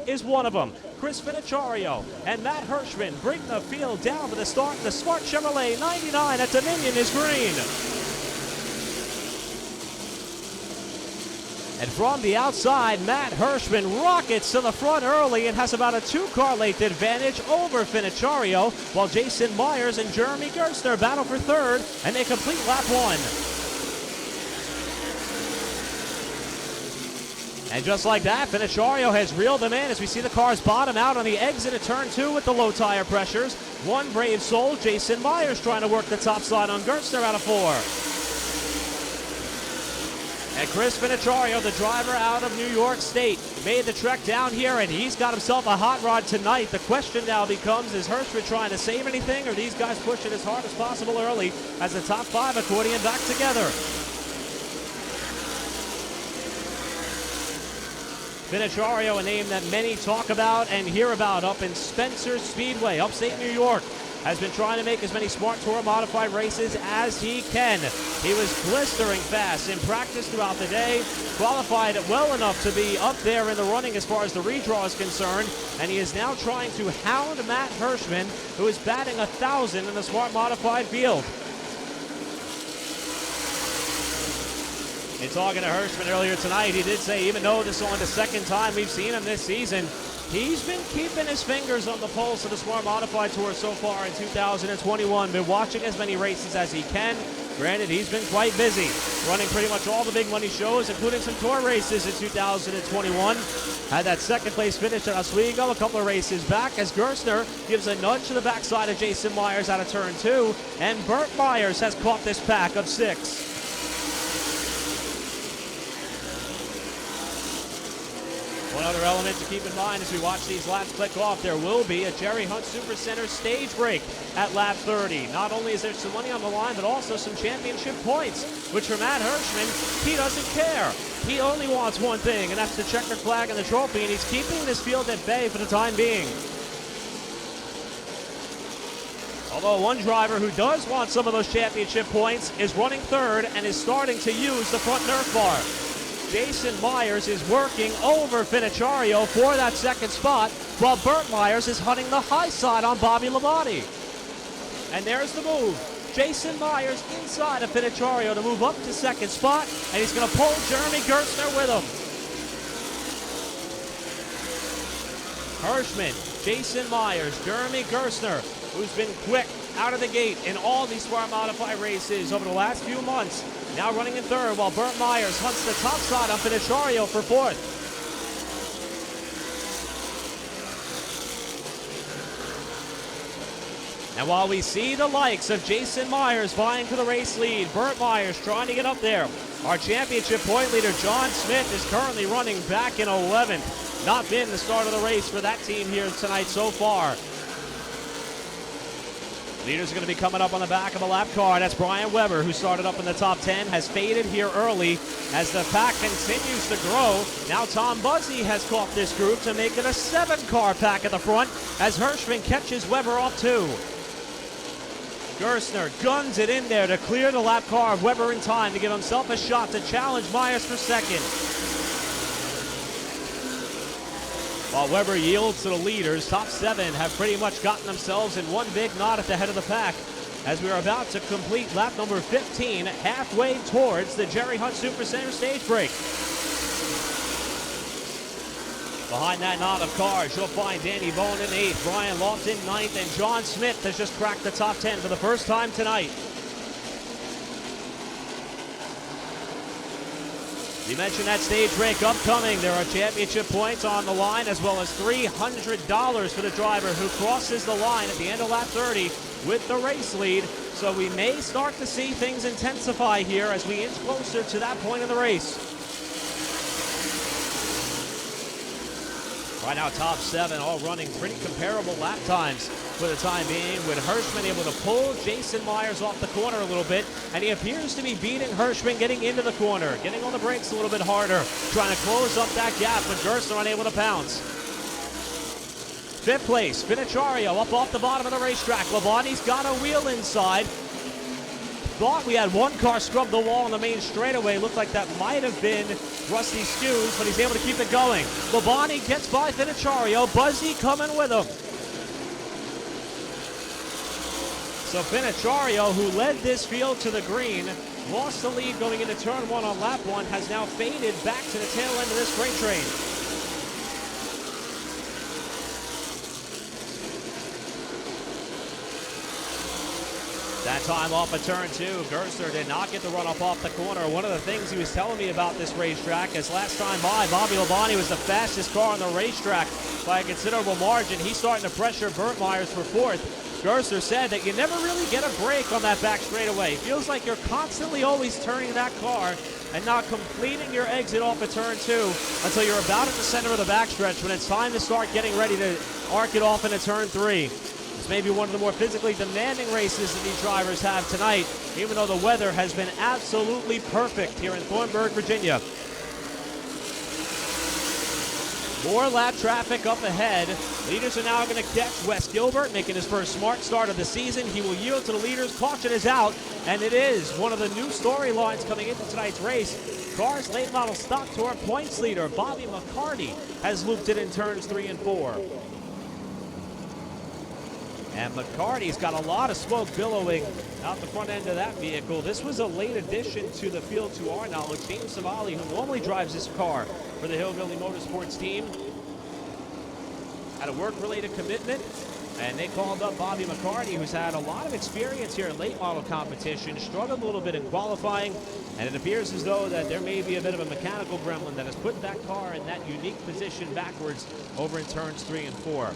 is one of them. Chris Finocchiario and Matt Hirschman bring the field down for the start. The Smart Chevrolet 99 at Dominion is green. And from the outside, Matt Hirschman rockets to the front early and has about a 2-car length advantage over Finocchiario, while Jason Myers and Jeremy Gerstner battle for third, and they complete lap 1. And just like that, Finocchiario has reeled them in as we see the cars bottom out on the exit of turn 2 with the low tire pressures. One brave soul, Jason Myers, trying to work the top side on Gerstner out of 4. And Chris Finocchiario, the driver out of New York State, made the trek down here, and he's got himself a hot rod tonight. The question now becomes, is Hirschman trying to save anything, or these guys pushing as hard as possible early as the top 5 accordion back together? Finocchiario, a name that many talk about and hear about up in Spencer Speedway, upstate New York, has been trying to make as many Smart Tour modified races as he can. He was blistering fast in practice throughout the day, qualified well enough to be up there in the running as far as the redraw is concerned, and he is now trying to hound Matt Hirschman, who is batting 1,000 in the Smart modified field. In talking to Hirschman earlier tonight, he did say even though this is only the second time we've seen him this season, he's been keeping his fingers on the pulse of the Smart Modified Tour so far in 2021. Been watching as many races as he can. Granted, he's been quite busy, running pretty much all the big money shows, including some tour races in 2021. Had that second place finish at Oswego a couple of races back as Gerstner gives a nudge to the backside of Jason Myers out of turn 2. And Burt Myers has caught this pack of 6. One other element to keep in mind as we watch these laps click off, there will be a Jerry Hunt Supercenter stage break at lap 30. Not only is there some money on the line, but also some championship points, which for Matt Hirschman, he doesn't care. He only wants one thing, and that's the checkered flag and the trophy, and he's keeping this field at bay for the time being. Although one driver who does want some of those championship points is running third and is starting to use the front Nerf bar. Jason Myers is working over Finocchiario for that second spot, while Burt Myers is hunting the high side on Bobby Labonte. And there's the move. Jason Myers inside of Finocchiario to move up to second spot, and he's going to pull Jeremy Gerstner with him. Hirschman, Jason Myers, Jeremy Gerstner, who's been quick out of the gate in all these Smart Modified races over the last few months, now running in third, while Burt Myers hunts the top side on Finocchiario for fourth. And while we see the likes of Jason Myers vying for the race lead, Burt Myers trying to get up there, our championship point leader John Smith is currently running back in 11th. Not been the start of the race for that team here tonight so far. Leaders are going to be coming up on the back of a lap car. That's Brian Weber, who started up in the top 10, has faded here early as the pack continues to grow. Now Tom Buzzi has caught this group to make it a 7-car pack at the front as Hirschman catches Weber off 2. Gerstner guns it in there to clear the lap car of Weber in time to give himself a shot to challenge Myers for second. While Weber yields to the leaders, top 7 have pretty much gotten themselves in one big knot at the head of the pack as we are about to complete lap number 15, halfway towards the Jerry Hunt Supercenter stage break. Behind that knot of cars, you'll find Danny Bone in 8th, Brian Lofton 9th, and John Smith has just cracked the top 10 for the first time tonight. You mentioned that stage break upcoming. There are championship points on the line as well as $300 for the driver who crosses the line at the end of lap 30 with the race lead. So we may start to see things intensify here as we inch closer to that point in the race. Right now, top 7 all running pretty comparable lap times for the time being, with Hirschman able to pull Jason Myers off the corner a little bit, and he appears to be beating Hirschman getting into the corner, getting on the brakes a little bit harder, trying to close up that gap, but Gerstner unable to pounce. 5th place, Finocchiario up off the bottom of the racetrack. Labonte's got a wheel inside. Thought we had one car scrub the wall on the main straightaway. Looked like that might have been rusty skews, but he's able to keep it going. Labonte gets by Finocchiaro. Buzzy coming with him. So Finocchiaro, who led this field to the green, lost the lead going into turn 1 on lap 1, has now faded back to the tail end of this freight train. That time off of turn 2, Gerster did not get the runoff off the corner. One of the things he was telling me about this racetrack is last time by, Bobby Labonte was the fastest car on the racetrack by a considerable margin. He's starting to pressure Burt Myers for 4th. Gerster said that you never really get a break on that back straightaway. It feels like you're constantly always turning that car and not completing your exit off of turn 2 until you're about at the center of the backstretch when it's time to start getting ready to arc it off into turn 3. This may be one of the more physically demanding races that these drivers have tonight, even though the weather has been absolutely perfect here in Thornburg, Virginia. More lap traffic up ahead. Leaders are now going to catch Wes Gilbert, making his first smart start of the season. He will yield to the leaders. Caution is out, and it is one of the new storylines coming into tonight's race. Cars late model stock tour points leader Bobby McCarty has looped it in turns 3 and 4. And McCarty's got a lot of smoke billowing out the front end of that vehicle. This was a late addition to the field, to our knowledge. James Savali, who normally drives this car for the Hillbilly Motorsports team, had a work-related commitment, and they called up Bobby McCarty, who's had a lot of experience here in late model competition, struggled a little bit in qualifying, and it appears as though that there may be a bit of a mechanical gremlin that has put that car in that unique position backwards over in turns 3 and 4.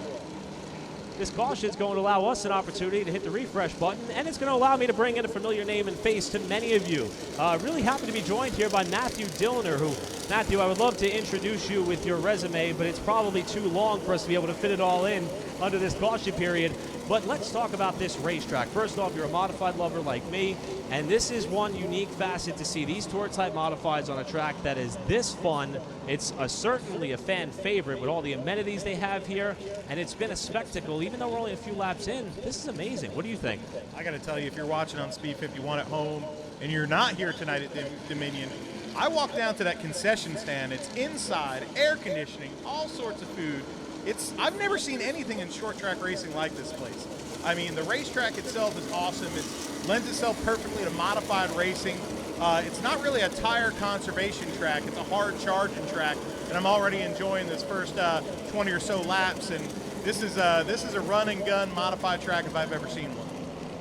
This caution is going to allow us an opportunity to hit the refresh button, and it's going to allow me to bring in a familiar name and face to many of you. Really happy to be joined here by Matthew Dillner, who, Matthew, I would love to introduce you with your resume, but it's probably too long for us to be able to fit it all in under this caution period. But let's talk about this racetrack. First off, you're a modified lover like me, and this is one unique facet to see these tour-type modifieds on a track that is this fun. It's certainly a fan favorite with all the amenities they have here, and it's been a spectacle. Even though we're only a few laps in, this is amazing. What do you think? I got to tell you, if you're watching on Speed 51 at home and you're not here tonight at Dominion, I walked down to that concession stand. It's inside, air conditioning, all sorts of food. I've never seen anything in short track racing like this place. I mean, the racetrack itself is awesome. It lends itself perfectly to modified racing. It's not really a tire conservation track. It's a hard charging track, and I'm already enjoying this first 20 or so laps. And this is a run and gun modified track if I've ever seen one.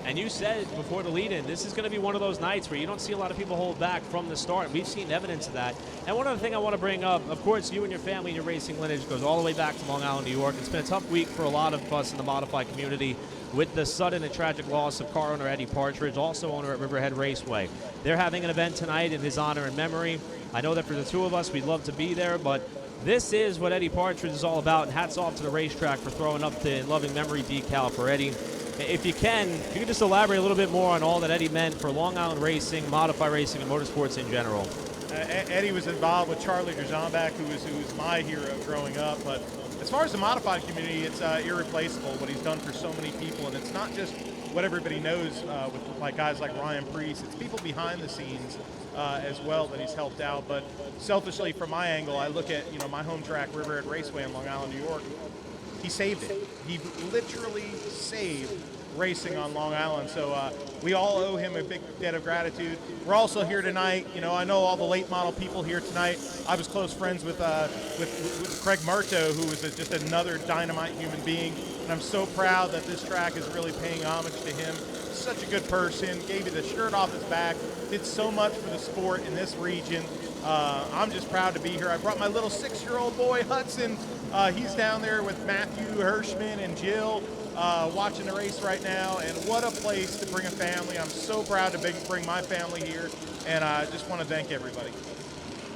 And you said before the lead-in, this is going to be one of those nights where you don't see a lot of people hold back from the start. We've seen evidence of that. And one other thing I want to bring up, of course, you and your family and your racing lineage goes all the way back to Long Island, New York. It's been a tough week for a lot of us in the modified community with the sudden and tragic loss of car owner Eddie Partridge, also owner at Riverhead Raceway. They're having an event tonight in his honor and memory. I know that for the two of us, we'd love to be there, but this is what Eddie Partridge is all about, and hats off to the racetrack for throwing up the loving memory decal for Eddie. If you can just elaborate a little bit more on all that Eddie meant for Long Island racing, modified racing, and motorsports in general. Eddie was involved with Charlie Drzombak, who was my hero growing up. But as far as the modified community, it's irreplaceable what he's done for so many people. And it's not just what everybody knows with like guys like Ryan Preece. It's people behind the scenes as well that he's helped out. But selfishly, from my angle, I look at my home track, Riverhead Raceway in Long Island, New York. He saved it. He literally saved racing on Long Island. So we all owe him a big debt of gratitude. We're also here tonight. I know all the late model people here tonight. I was close friends with Craig Marto, who was just another dynamite human being. And I'm so proud that this track is really paying homage to him. Such a good person. Gave you the shirt off his back. Did so much for the sport in this region. I'm just proud to be here. I brought my little 6-year-old boy, Hudson. He's down there with Matthew Hirschman and Jill watching the race right now. And what a place to bring a family. I'm so proud to bring my family here. And I just want to thank everybody.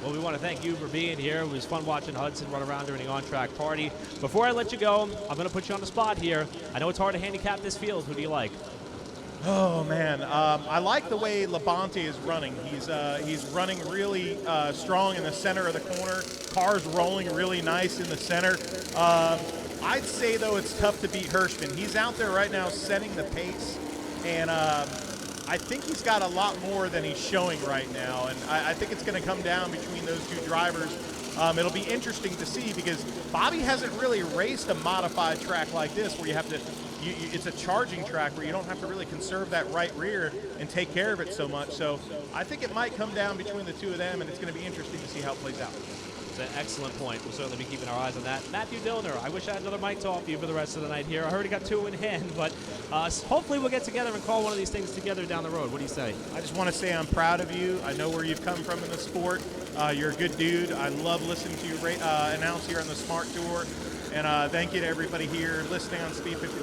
Well, we want to thank you for being here. It was fun watching Hudson run around during the on-track party. Before I let you go, I'm going to put you on the spot here. I know it's hard to handicap this field. Who do you like? Oh, man. I like the way Labonte is running. He's running really strong in the center of the corner. Car's rolling really nice in the center. I'd say, though, it's tough to beat Hirschman. He's out there right now setting the pace. And I think he's got a lot more than he's showing right now, and I think it's going to come down between those two drivers. It'll be interesting to see because Bobby hasn't really raced a modified track like this where you have to, it's a charging track where you don't have to really conserve that right rear and take care of it so much. So I think it might come down between the two of them, and it's going to be interesting to see how it plays out. An excellent point. We'll certainly be keeping our eyes on that. Matthew Dillner, I wish I had another mic to offer you for the rest of the night here. I already got two in hand, but hopefully we'll get together and call one of these things together down the road. What do you say? I just want to say I'm proud of you. I know where you've come from in the sport. You're a good dude. I love listening to you announce here on the Smart Tour. And thank you to everybody here listening on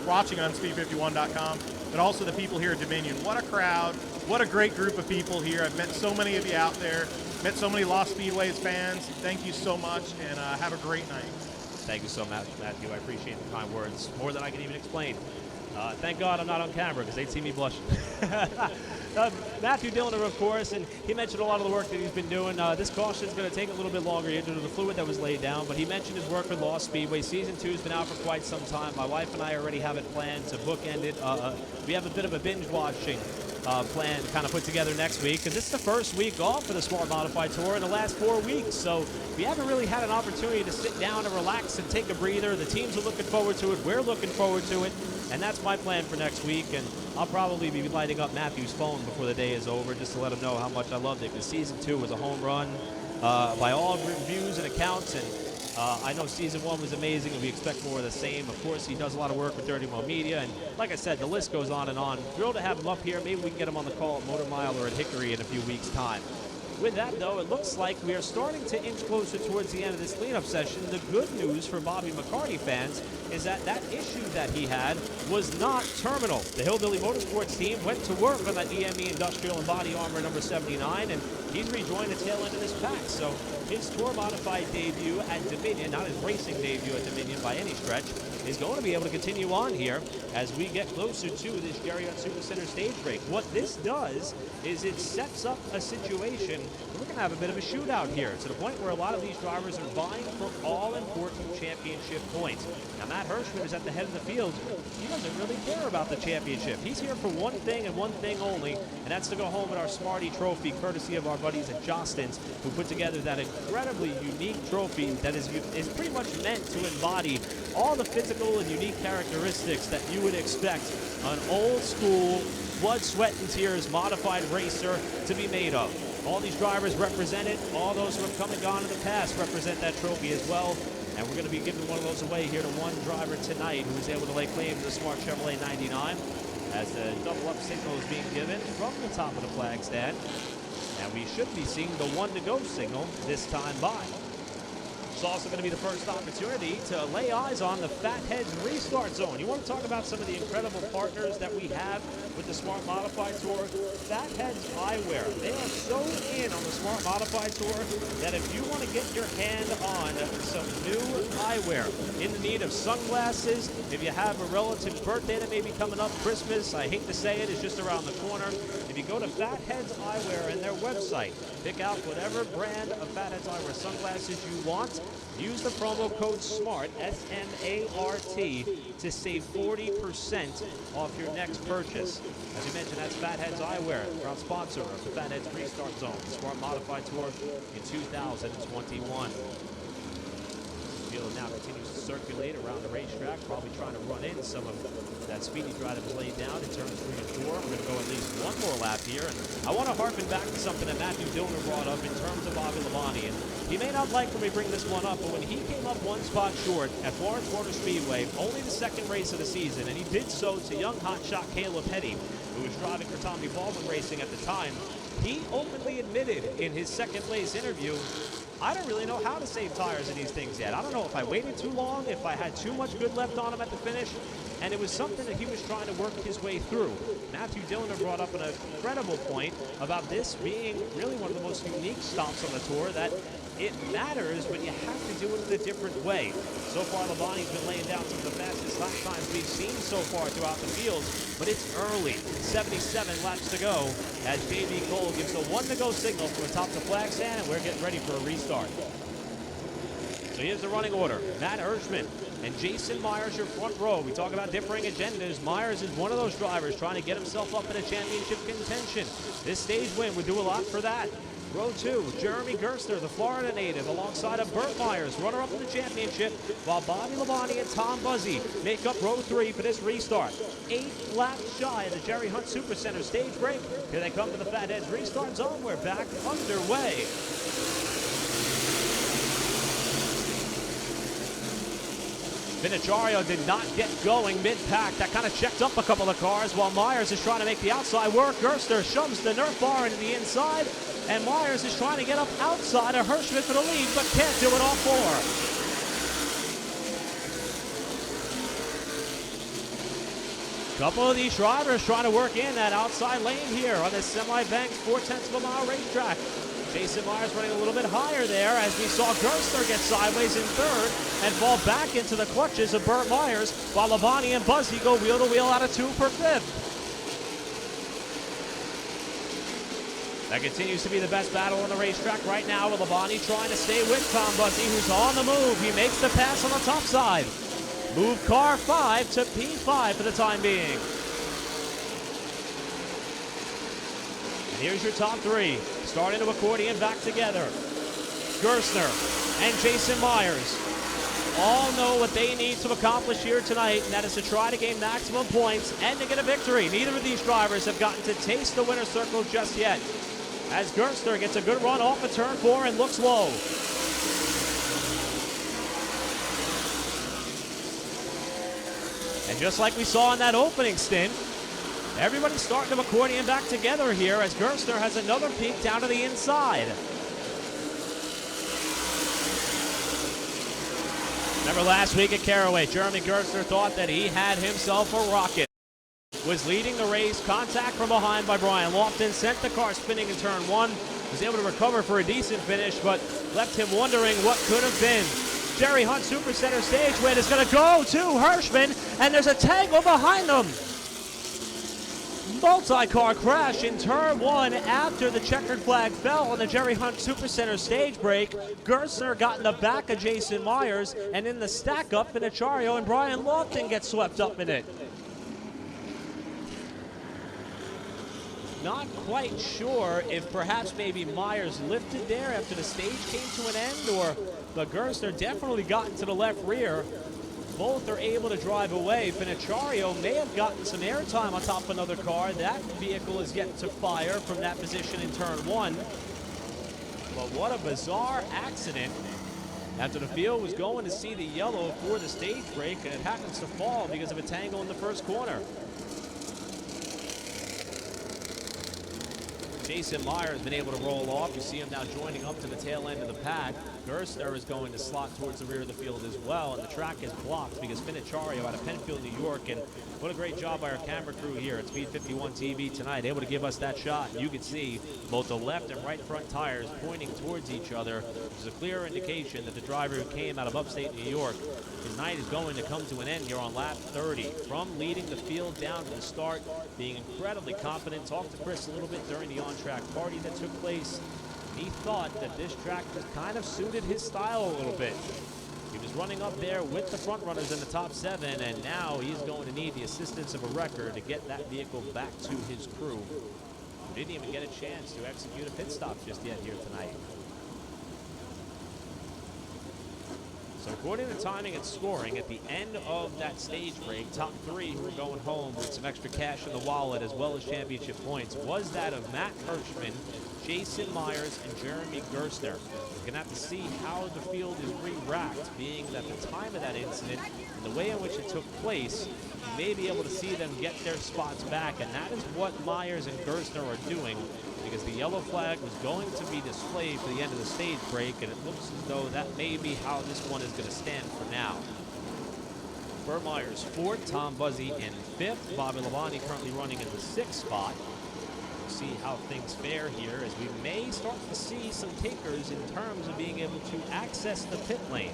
watching on Speed51.com, but also the people here at Dominion. What a crowd. What a great group of people here. I've met so many of you out there. Met so many Lost Speedways fans. Thank you so much, and have a great night. Thank you so much, Matthew. I appreciate the kind words, more than I can even explain. Thank God I'm not on camera because they'd see me blushing. Matthew Dillner, of course, and he mentioned a lot of the work that he's been doing. This caution is going to take a little bit longer due to the fluid that was laid down, but he mentioned his work with Lost Speedway. Season 2 has been out for quite some time. My wife and I already have it planned to bookend it. We have a bit of a binge watching plan kind of put together next week, because this is the first week off for the Smart Modified Tour in the last 4 weeks, so we haven't really had an opportunity to sit down and relax and take a breather. The teams are looking forward to it, we're looking forward to it, and that's my plan for next week. And I'll probably be lighting up Matthew's phone before the day is over just to let him know how much I loved it, because Season 2 was a home run by all reviews and accounts, and I know Season 1 was amazing, and we expect more of the same. Of course, he does a lot of work with Dirty Mo Media, and like I said, the list goes on and on. Thrilled to have him up here. Maybe we can get him on the call at Motor Mile or at Hickory in a few weeks' time. With that, though, it looks like we are starting to inch closer towards the end of this cleanup session. The good news for Bobby McCarty fans is that that issue that he had was not terminal. The Hillbilly Motorsports team went to work on that EME Industrial and Body Armor number 79, and he's rejoined the tail end of this pack. So his Tour Modified debut at Dominion, not his racing debut at Dominion by any stretch, is going to be able to continue on here as we get closer to this Gary-Ott Supercenter stage break. What this does is it sets up a situation where we're going to have a bit of a shootout here, to the point where a lot of these drivers are vying for all-important championship points. Now, Matt Hirschman is at the head of the field. He doesn't really care about the championship. He's here for one thing and one thing only, and that's to go home with our Smarty Trophy, courtesy of our buddies at Jostens, who put together that incredibly unique trophy that is pretty much meant to embody all the physical and unique characteristics that you would expect an old-school, blood, sweat, and tears modified racer to be made of. All these drivers represent it. All those who have come and gone in the past represent that trophy as well. And we're going to be giving one of those away here to one driver tonight who is able to lay claim to the Smart Chevrolet 99 as the double-up signal is being given from the top of the flag stand. And we should be seeing the one-to-go signal this time by. It's also going to be the first opportunity to lay eyes on the Fatheads Restart Zone. You want to talk about some of the incredible partners that we have with the Smart Modified Tour? Fatheads Eyewear. They are so in on the Smart Modified Tour that if you want to get your hand on some new eyewear, in the need of sunglasses, if you have a relative birthday that may be coming up, Christmas, I hate to say it, is just around the corner. If you go to Fatheads Eyewear and their website, pick out whatever brand of Fatheads Eyewear sunglasses you want. Use the promo code SMART, S-M-A-R-T, to save 40% off your next purchase. As you mentioned, that's Fatheads Eyewear, proud sponsor of the Fatheads Restart Zone, the Smart Modified Tour in 2021. The field now continues to circulate around the racetrack, probably trying to run in some of that speedy drive that was laid down in turns 3 and 4. We're going to go at least one more lap here. And I want to harken back to something that Matthew Dillner brought up in terms of Bobby Labonte. And he may not like when we bring this one up, but when he came up one spot short at Florence Motor Speedway, only the second race of the season, and he did so to young hotshot Caleb Petty, who was driving for Tommy Baldwin Racing at the time, he openly admitted in his second place interview, I don't really know how to save tires in these things yet. I don't know if I waited too long, if I had too much good left on them at the finish, and it was something that he was trying to work his way through. Matthew Dillner brought up an incredible point about this being really one of the most unique stops on the tour, that it matters, but you have to do it in a different way. So far, Labonte's been laying down some of the fastest lap times we've seen so far throughout the field, but it's early. 77 laps to go as J.B. Cole gives the one-to-go signal from atop the flag stand, and we're getting ready for a restart. So here's the running order. Matt Hirschman and Jason Myers, your front row. We talk about differing agendas. Myers is one of those drivers trying to get himself up in a championship contention. This stage win would do a lot for that. Row 2, Jeremy Gerster, the Florida native, alongside of Burt Myers, runner-up in the championship, while Bobby Labonte and Tom Buzzi make up row 3 for this restart. 8 laps shy of the Jerry Hunt Supercenter stage break. Here they come to the Fatheads restart zone. We're back underway. Viniciario did not get going mid-pack. That kind of checked up a couple of cars while Myers is trying to make the outside work. Gerster shoves the Nerf bar into the inside, and Myers is trying to get up outside of Hirschman for the lead, but can't do it all 4. Couple of these drivers trying to work in that outside lane here on this semi-banked 0.4 mile racetrack. Jason Myers running a little bit higher there as we saw Gerster get sideways in third and fall back into the clutches of Burt Myers, while Labonte and Buzzi go wheel to wheel out of 2 for 5th. That continues to be the best battle on the racetrack right now, with Labonte trying to stay with Tom Buzzi, who's on the move. He makes the pass on the top side. Move car 5 to P5 for the time being. And here's your top 3. Starting to accordion back together. Gerstner and Jason Myers all know what they need to accomplish here tonight, and that is to try to gain maximum points and to get a victory. Neither of these drivers have gotten to taste the winner's circle just yet, as Gerstner gets a good run off of turn 4 and looks low. And just like we saw in that opening stint, everybody's starting to accordion back together here as Gerster has another peek down to the inside. Remember last week at Caraway, Jeremy Gerster thought that he had himself a rocket. Was leading the race, contact from behind by Brian Lofton, sent the car spinning in turn 1, was able to recover for a decent finish, but left him wondering what could have been. Jerry Hunt Supercenter stage win is going to go to Hirschman, and there's a tangle behind them. Multi-car crash in turn 1 after the checkered flag fell on the Jerry Hunt Supercenter stage break. Gerstner got in the back of Jason Myers, and in the stack-up, Viniciario and Brian Lofton get swept up in it. Not quite sure if perhaps maybe Myers lifted there after the stage came to an end, but Gerstner definitely got into the left rear. Both are able to drive away. Viniciario may have gotten some airtime on top of another car. That vehicle is yet to fire from that position in turn 1. But what a bizarre accident. After the field was going to see the yellow for the stage break, and it happens to fall because of a tangle in the first corner. Jason Myers has been able to roll off. You see him now joining up to the tail end of the pack. Gerstner is going to slot towards the rear of the field as well, and the track is blocked because Viniciario out of Penfield, New York, and what a great job by our camera crew here at Speed 51 TV tonight, able to give us that shot. You can see both the left and right front tires pointing towards each other, which is a clear indication that the driver who came out of upstate New York tonight is going to come to an end here on lap 30. From leading the field down to the start, being incredibly confident. Talked to Chris a little bit during the on-track party that took place. He thought that this track just kind of suited his style a little bit. He was running up there with the front runners in the top 7, and now he's going to need the assistance of a wrecker to get that vehicle back to his crew, who didn't even get a chance to execute a pit stop just yet here tonight. So according to timing and scoring, at the end of that stage break, top 3 who were going home with some extra cash in the wallet as well as championship points was that of Matt Hirschman, Jason Myers, and Jeremy Gerstner. We're going to have to see how the field is re-racked, being that the time of that incident and the way in which it took place, you may be able to see them get their spots back, and that is what Myers and Gerstner are doing, because the yellow flag was going to be displayed for the end of the stage break, and it looks as though that may be how this one is going to stand for now. Burt Myers 4th, Tom Buzzi in 5th, Bobby Labonte currently running in the 6th spot. We'll see how things fare here, as we may start to see some takers in terms of being able to access the pit lane.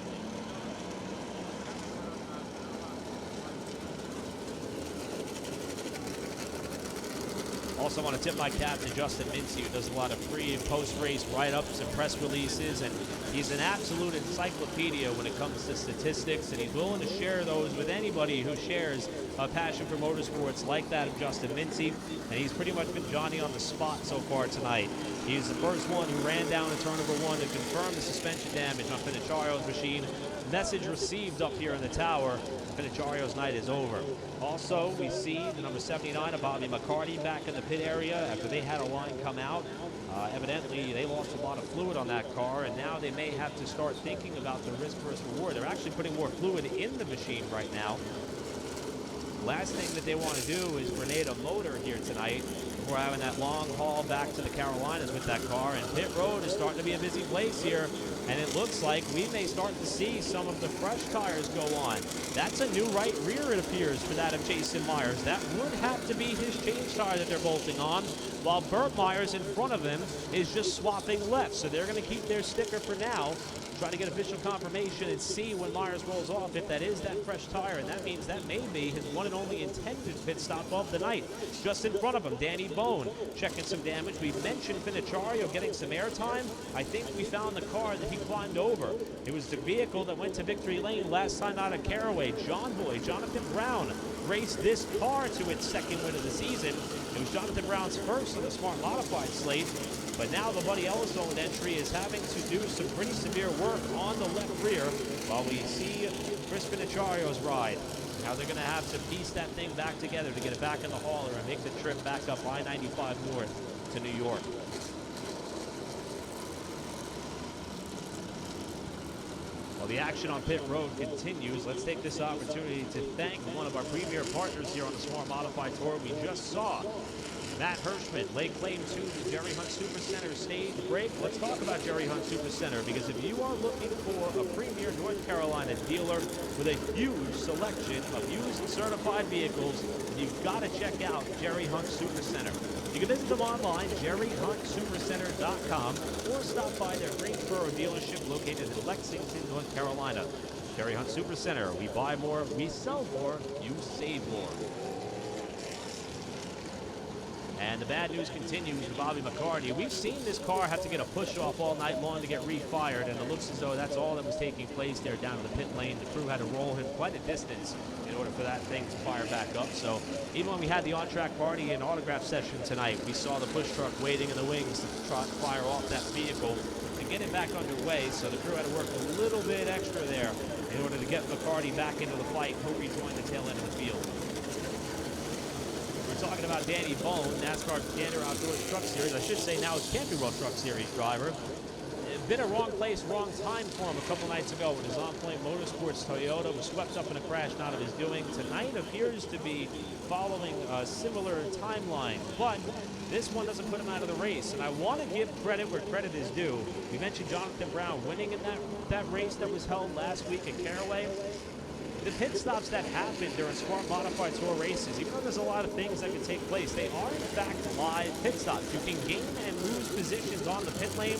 Also want to tip my cap to Justin Mincy, who does a lot of pre and post-race write-ups and press releases, and He's an absolute encyclopedia when it comes to statistics, and he's willing to share those with anybody who shares a passion for motorsports like that of Justin Mincy. And he's pretty much been Johnny on the spot so far tonight. He's the first one who ran down in turn number 1 to confirm the suspension damage on Finicciario's machine. Message received up here in the tower. Finicciario's night is over. Also, we see the number 79 of Bobby McCarty back in the pit area after they had a line come out. Evidently, they lost a lot of fluid on that car, and now they may have to start thinking about the risk versus reward. They're actually putting more fluid in the machine right now. Last thing that they want to do is grenade a motor here tonight before having that long haul back to the Carolinas with that car. And pit road is starting to be a busy place here, and it looks like we may start to see some of the fresh tires go on. That's a new right rear, it appears, for that of Jason Myers. That would have to be his change tire that they're bolting on, while Burt Myers in front of him is just swapping left. So they're going to keep their sticker for now, try to get official confirmation and see when Myers rolls off if that is that fresh tire, and that means that may be his one and only intended pit stop of the night. Just in front of him, Danny Bone checking some damage. We mentioned Finicciario getting some airtime. I think we found the car that he climbed over. It was the vehicle that went to victory lane last time out of Caraway. Jonathan Brown raced this car to its second win of the season. It was Jonathan Brown's first on the Smart Modified slate. But now the Buddy Ellis-owned entry is having to do some pretty severe work on the left rear while we see Chris Finicciario's ride. Now they're going to have to piece that thing back together to get it back in the hauler and make the trip back up I-95 north to New York. Well, the action on pit road continues. Let's take this opportunity to thank one of our premier partners here on the Smart Modified Tour. We just saw Matt Hirschman lay claim to the Jerry Hunt Supercenter stage break. Let's talk about Jerry Hunt Supercenter, because if you are looking for a premier North Carolina dealer with a huge selection of used and certified vehicles, you've got to check out Jerry Hunt Supercenter. You can visit them online, jerryhuntsupercenter.com, or stop by their Greensboro dealership located in Lexington, North Carolina. Jerry Hunt Supercenter. We buy more, we sell more, you save more. And the bad news continues with Bobby McCarty. We've seen this car have to get a push-off all night long to get refired, and it looks as though that's all that was taking place there down in the pit lane. The crew had to roll him quite a distance in order for that thing to fire back up. So even when we had the on-track party and autograph session tonight, we saw the push truck waiting in the wings to try to fire off that vehicle and get it back underway. So the crew had to work a little bit extra there in order to get McCarty back into the fight and hope he joined the tail end of the field. Talking about Danny Bone, NASCAR Gander Outdoors Truck Series. I should say now it's Camping World Truck Series driver. Been a wrong place, wrong time for him a couple nights ago when his on-plane Motorsports Toyota was swept up in a crash not of his doing. Tonight appears to be following a similar timeline, but this one doesn't put him out of the race. And I want to give credit where credit is due. We mentioned Jonathan Brown winning in that race that was held last week at Caraway. The pit stops that happen during Smart Modified Tour races, even though there's a lot of things that can take place, they are in fact live pit stops. You can gain and lose positions on the pit lane.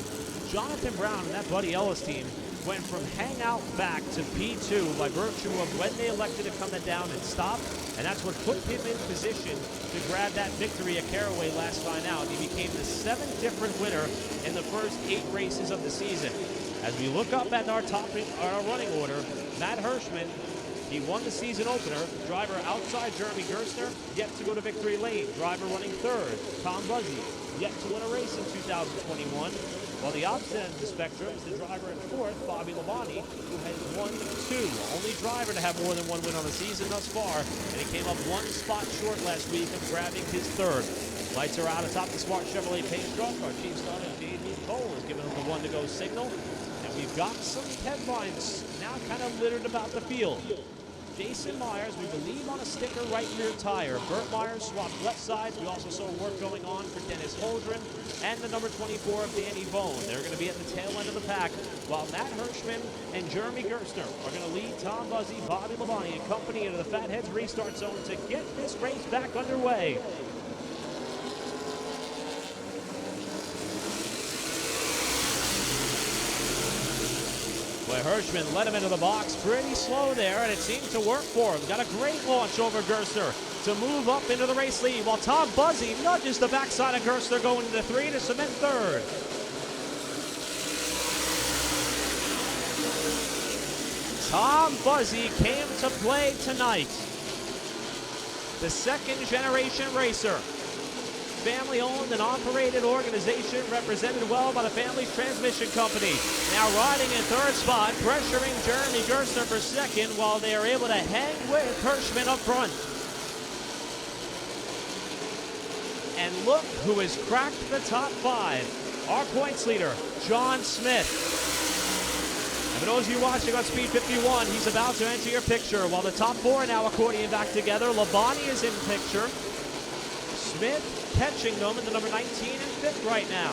Jonathan Brown and that Buddy Ellis team went from hangout back to P2 by virtue of when they elected to come down and stop, and that's what put him in position to grab that victory at Caraway last time out. He became the 7th different winner in the first 8 races of the season. As we look up at our running order, Matt Hirschman, he won the season opener. Driver outside Jeremy Gerstner, yet to go to victory lane. Driver running 3rd, Tom Buzzy, yet to win a race in 2021. While the opposite end of the spectrum is the driver in 4th, Bobby Labonte, who has won 2. Only driver to have more than 1 win on the season thus far, and he came up 1 spot short last week of grabbing his 3rd. Lights are out atop the Smart Chevrolet paint truck. Our chief starter, J.D. Cole, is giving him the 1 to go signal. And we've got some headlines now kind of littered about the field. Jason Myers, we believe, on a sticker right rear tire. Burt Myers swapped left sides. We also saw work going on for Dennis Holdren and the number 24 of Danny Bone. They're going to be at the tail end of the pack, while Matt Hirschman and Jeremy Gerstner are going to lead Tom Buzzy, Bobby Labonte, and company into the Fatheads restart zone to get this race back underway. Boy, Hirschman led him into the box pretty slow there, and it seemed to work for him. Got a great launch over Gerstner to move up into the race lead, while Tom Buzzy nudges the backside of Gerstner going into 3 to cement 3rd. Tom Buzzi came to play tonight. The second generation racer. Family owned and operated organization represented well by the family's transmission company. Now riding in third spot, pressuring Jeremy Gerstner for second while they are able to hang with Hirschman up front. And look who has cracked the top 5. Our points leader, John Smith. And for those of you watching on Speed 51, he's about to enter your picture. While the top 4 are now accordioning back together, Labonte is in picture. Smith catching them in the number 19 and 5th right now.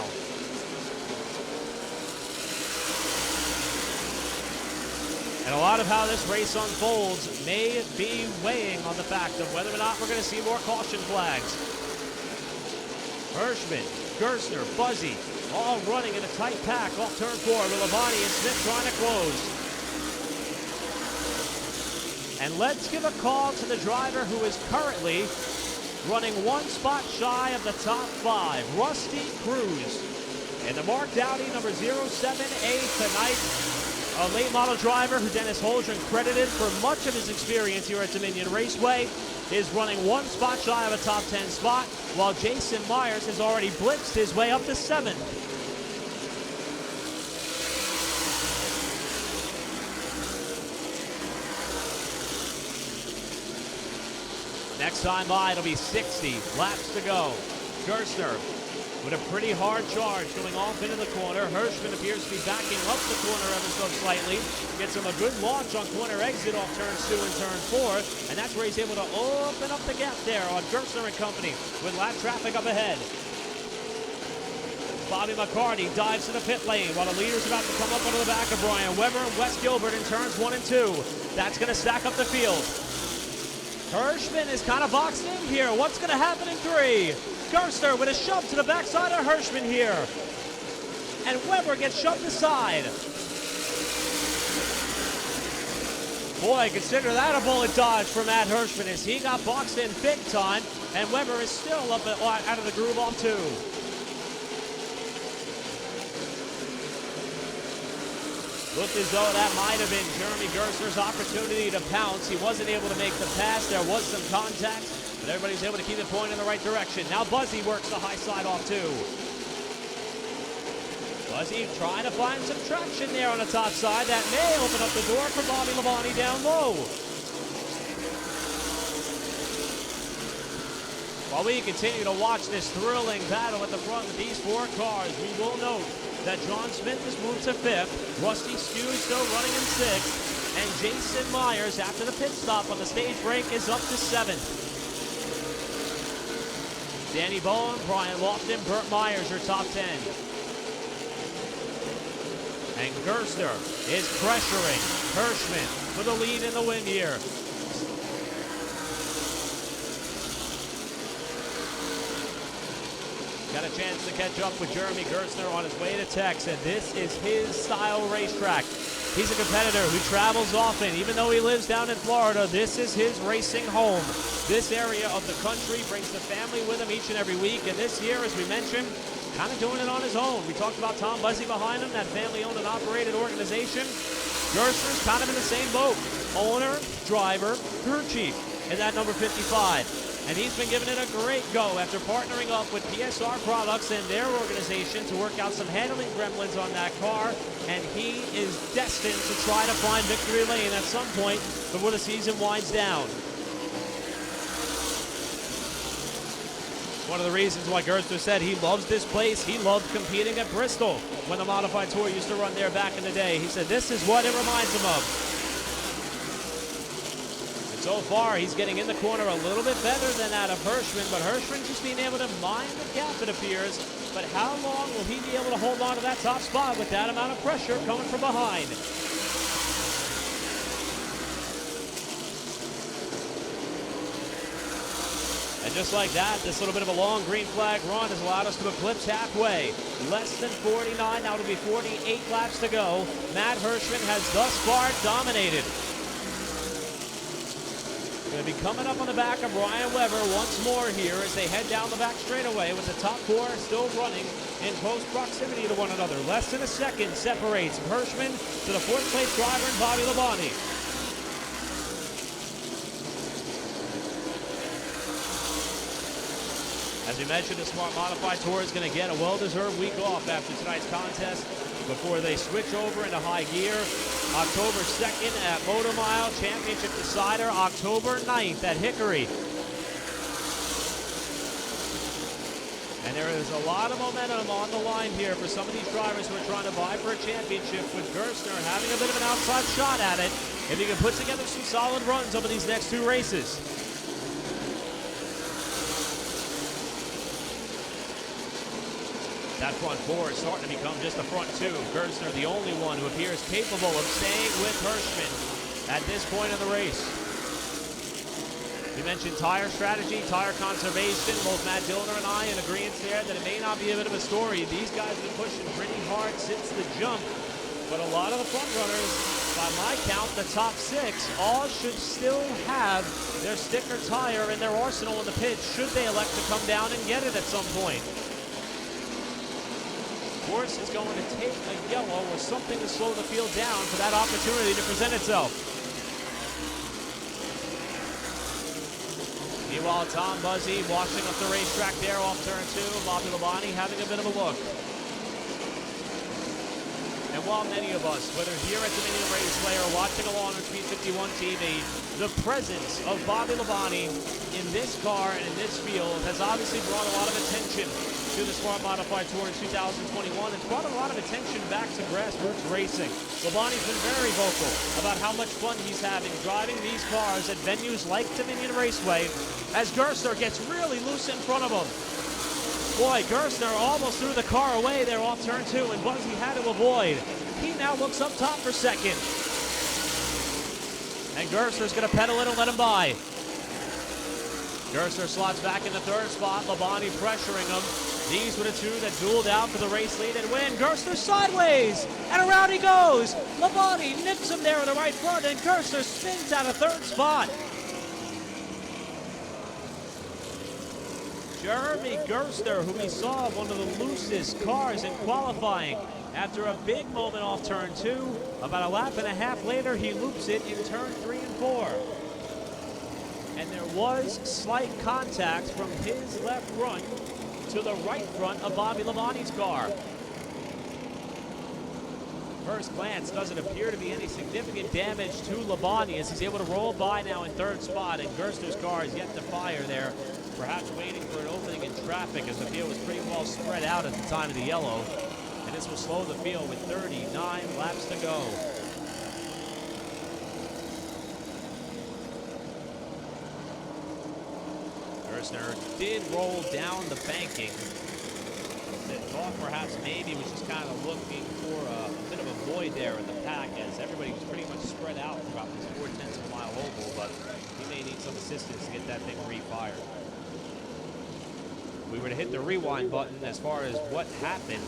And a lot of how this race unfolds may be weighing on the fact of whether or not we're going to see more caution flags. Hirschman, Gerstner, Buzzi, all running in a tight pack off turn 4 with Labonte and Smith trying to close. And let's give a call to the driver who is currently running 1 spot shy of the top 5, Rusty Cruz. And the marked Audi number 07A tonight, a late model driver who Dennis Holdren credited for much of his experience here at Dominion Raceway, is running 1 spot shy of a top 10 spot, while Jason Myers has already blitzed his way up to 7th. Next time by, it'll be 60 laps to go. Gerstner with a pretty hard charge going off into the corner. Hirschman appears to be backing up the corner ever so slightly. Gets him a good launch on corner exit off turns 2 and turn 4. And that's where he's able to open up the gap there on Gerstner and company with lap traffic up ahead. Bobby McCarty dives to the pit lane while the leader's about to come up onto the back of Brian Weber and Wes Gilbert in turns 1 and 2. That's going to stack up the field. Hirschman is kind of boxed in here. What's going to happen in 3? Gerstner with a shove to the backside of Hirschman here. And Weber gets shoved aside. Boy, consider that a bullet dodge for Matt Hirschman as he got boxed in big time. And Weber is still up out of the groove off 2. Looked as though that might have been Jeremy Gerstner's opportunity to pounce. He wasn't able to make the pass. There was some contact, but everybody's able to keep it pointing in the right direction. Now Buzzi works the high side off 2. Buzzi trying to find some traction there on the top side. That may open up the door for Bobby Labonte down low. While we continue to watch this thrilling battle at the front of these 4 cars, we will note that John Smith has moved to 5th, Rusty Skew still running in 6th, and Jason Myers, after the pit stop on the stage break, is up to 7th. Danny Bowen, Brian Lofton, Burt Myers are top 10. And Gerstner is pressuring Hirschman for the lead in the win here. Got a chance to catch up with Jeremy Gerstner on his way to Texas, and this is his style racetrack. He's a competitor who travels often. Even though he lives down in Florida, this is his racing home. This area of the country brings the family with him each and every week, and this year, as we mentioned, kind of doing it on his own. We talked about Tom Buzzi behind him, that family-owned and operated organization. Gerstner's kind of in the same boat. Owner, driver, crew chief in that number 55. And he's been giving it a great go after partnering up with PSR Products and their organization to work out some handling gremlins on that car. And he is destined to try to find victory lane at some point before the season winds down. One of the reasons why Gerstner said he loves this place, he loved competing at Bristol when the Modified Tour used to run there back in the day. He said this is what it reminds him of. So far, he's getting in the corner a little bit better than that of Hirschman, but Hirschman just being able to mind the gap, it appears. But how long will he be able to hold on to that top spot with that amount of pressure coming from behind? And just like that, this little bit of a long green flag run has allowed us to eclipse halfway. Less than 49, now it'll be 48 laps to go. Matt Hirschman has thus far dominated. Going to be coming up on the back of Brian Weber once more here as they head down the back straightaway with the top 4 still running in close proximity to one another. Less than a second separates Hirschman to the fourth place driver and Bobby Labonte. As we mentioned, the Smart Modified Tour is going to get a well-deserved week off after tonight's contest before they switch over into high gear. October 2nd at Motor Mile, Championship Decider October 9th at Hickory. And there is a lot of momentum on the line here for some of these drivers who are trying to vie for a championship, with Gerstner having a bit of an outside shot at it if he can put together some solid runs over these next two races. That front four is starting to become just the front two. Gerstner, the only one who appears capable of staying with Hirschman at this point in the race. We mentioned tire strategy, tire conservation. Both Matt Dillner and I in agreement there that it may not be a bit of a story. These guys have been pushing pretty hard since the jump, but a lot of the front runners, by my count, the top six, all should still have their sticker tire in their arsenal in the pit should they elect to come down and get it at some point. Of course, it's going to take a yellow or something to slow the field down for that opportunity to present itself. Meanwhile, Tom Buzzy watching up the racetrack there off turn two. Bobby Labonte having a bit of a look. And while many of us, whether here at Dominion Raceway or watching along on Speed 51 TV, the presence of Bobby Labonte in this car and in this field has obviously brought a lot of attention to the Smart Modified Tour in 2021. It's brought a lot of attention back to grassroots racing. Labonte's been very vocal about how much fun he's having driving these cars at venues like Dominion Raceway as Gerstner gets really loose in front of him. Boy, Gerstner almost threw the car away there off turn two, and Buzzy had to avoid. He now looks up top for second. And Gerstner's going to pedal it and let him by. Gerstner slots back in the third spot. Labonte pressuring him. These were the two that dueled out for the race lead and win. Gerstner sideways, and around he goes. Labonte nips him there in the right front, and Gerstner spins out of third spot. Jeremy Gerstner, who we saw one of the loosest cars in qualifying, after a big moment off turn two, about a lap and a half later, he loops it in turn 3 and 4. And there was slight contact from his left front to the right front of Bobby Labonte's car. First glance, doesn't appear to be any significant damage to Labonte as he's able to roll by now in third spot, and Gerstner's car is yet to fire there, perhaps waiting for an opening in traffic as the field was pretty well spread out at the time of the yellow. And this will slow the field with 39 laps to go. Gerstner did roll down the banking. That thought perhaps maybe was just kind of looking for a bit of a void there in the pack as everybody was pretty much spread out throughout this 4/10 of a mile oval, but he may need some assistance to get that thing refired. We were to hit the rewind button as far as what happened.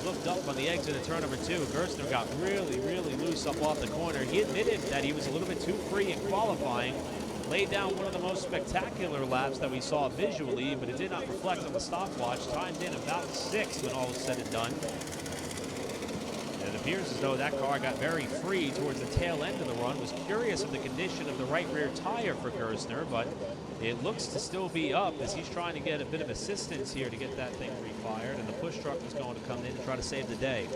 Looked up on the exit of turn number 2. Gerstner got really, really loose up off the corner. He admitted that he was a little bit too free in qualifying. Laid down one of the most spectacular laps that we saw visually, but it did not reflect on the stopwatch. Timed in about 6th when all was said and done. And it appears as though that car got very free towards the tail end of the run. Was curious of the condition of the right rear tire for Gerstner, but it looks to still be up as he's trying to get a bit of assistance here to get that thing refired, and the push truck is going to come in to try to save the day.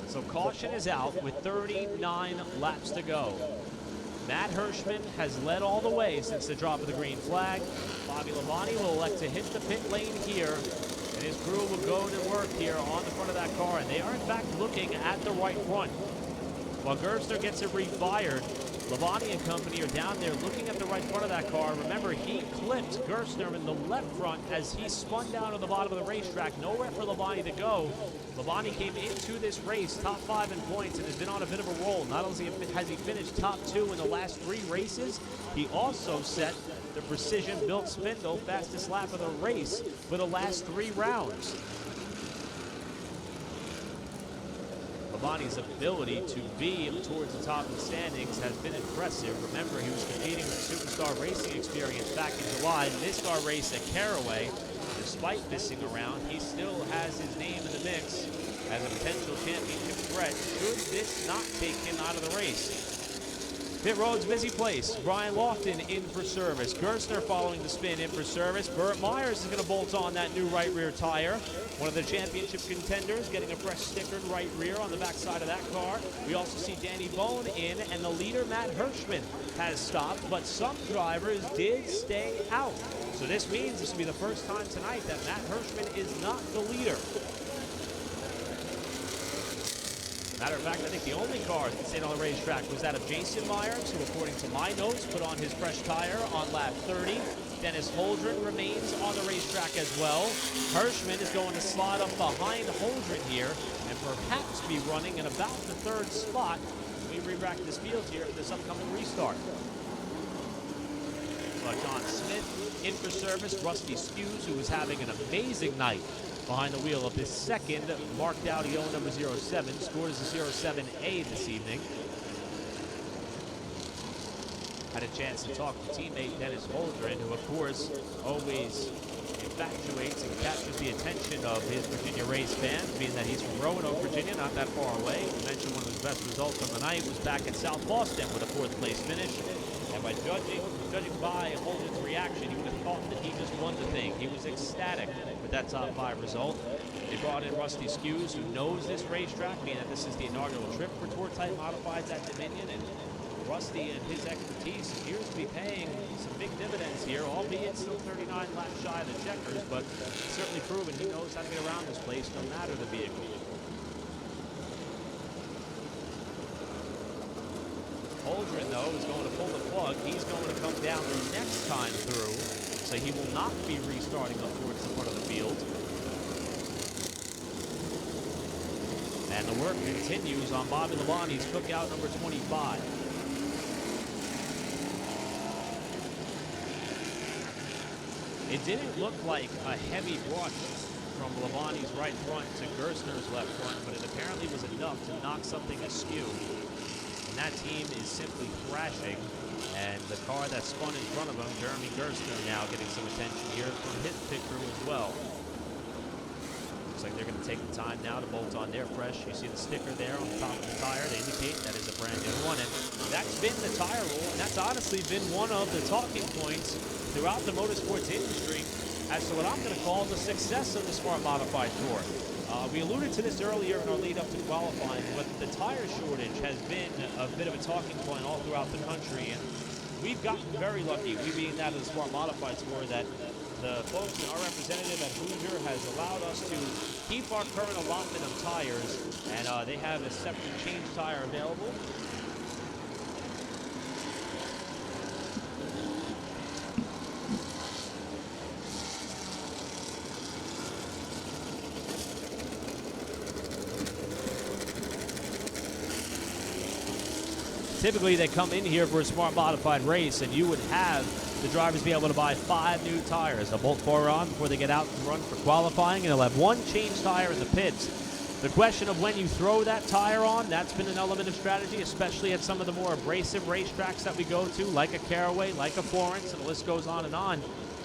So caution is out with 39 laps to go. Matt Hirschman has led all the way since the drop of the green flag. Bobby Labonte will elect to hit the pit lane here, and his crew will go to work here on the front of that car, and they are in fact looking at the right front. While Gerstner gets it refired, Labonte and company are down there looking at the right front of that car. Remember, he clipped Gerstner in the left front as he spun down to the bottom of the racetrack. Nowhere for Labonte to go. Labonte came into this race top 5 in points and has been on a bit of a roll. Not only has he finished top 2 in the last 3 races, he also set the precision-built spindle fastest lap of the race for the last 3 rounds. Labonte's ability to be towards the top of the standings has been impressive. Remember, he was competing with Superstar Racing Experience back in July. Missed our race at Caraway. Despite missing a round, he still has his name in the mix as a potential championship threat should this not take him out of the race. Pit road's busy place. Brian Lofton in for service. Gerstner following the spin in for service. Burt Myers is going to bolt on that new right rear tire. One of the championship contenders getting a fresh stickered right rear on the backside of that car. We also see Danny Bone in, and the leader, Matt Hirschman, has stopped, but some drivers did stay out. So this means this will be the first time tonight that Matt Hirschman is not the leader. Matter of fact, I think the only car that stayed on the racetrack was that of Jason Myers, who, according to my notes, put on his fresh tire on lap 30. Dennis Holdren remains on the racetrack as well. Hirschman is going to slide up behind Holdren here and perhaps be running in about the third spot as we re-rack this field here for this upcoming restart. John Smith in for service. Rusty Skews, who is having an amazing night behind the wheel of his second marked out EO number 07, scored as a 07A this evening. Had a chance to talk to teammate Dennis Holdren, who of course always infatuates and captures the attention of his Virginia race fans, being that he's from Roanoke, Virginia, not that far away. We mentioned one of his best results on the night was back at South Boston with a 4th place finish. And by judging by Holdren's reaction, you would have thought that he just won the thing. He was ecstatic with that top 5 result. They brought in Rusty Skews, who knows this racetrack, being that this is the inaugural trip for Tour Type Modifieds at Dominion. And Rusty and his expertise appears to be paying some big dividends here, albeit still 39 laps shy of the checkers, but certainly proven he knows how to get around this place no matter the vehicle. Holdren, though, is going to pull the plug. He's going to come down the next time through, so he will not be restarting up towards the front of the field. And the work continues on Bobby Labonte's cookout number 25. It didn't look like a heavy brush from Labonte's right front to Gerstner's left front, but it apparently was enough to knock something askew. And that team is simply thrashing, and the car that spun in front of him, Jeremy Gerstner, now getting some attention here from his pit crew as well. Looks like they're going to take the time now to bolt on their fresh. You see the sticker there on the top of the tire to indicate that is a brand new one, and that's been the tire rule, and that's honestly been one of the talking points throughout the motorsports industry as to what I'm going to call the success of the Smart Modified Tour. We alluded to this earlier in our lead up to qualifying, but the tire shortage has been a bit of a talking point all throughout the country, and we've gotten very lucky, we being that of the Smart Modified Tour, that the folks and our representative at Hoosier has allowed us to keep our current allotment of tires, and they have a separate change tire available. Typically, they come in here for a Smart Modified race, and you would have the drivers be able to buy 5 new tires. They'll bolt 4 on before they get out and run for qualifying, and they'll have 1 change tire in the pits. The question of when you throw that tire on, that's been an element of strategy, especially at some of the more abrasive racetracks that we go to, like a Caraway, like a Florence, and the list goes on and on.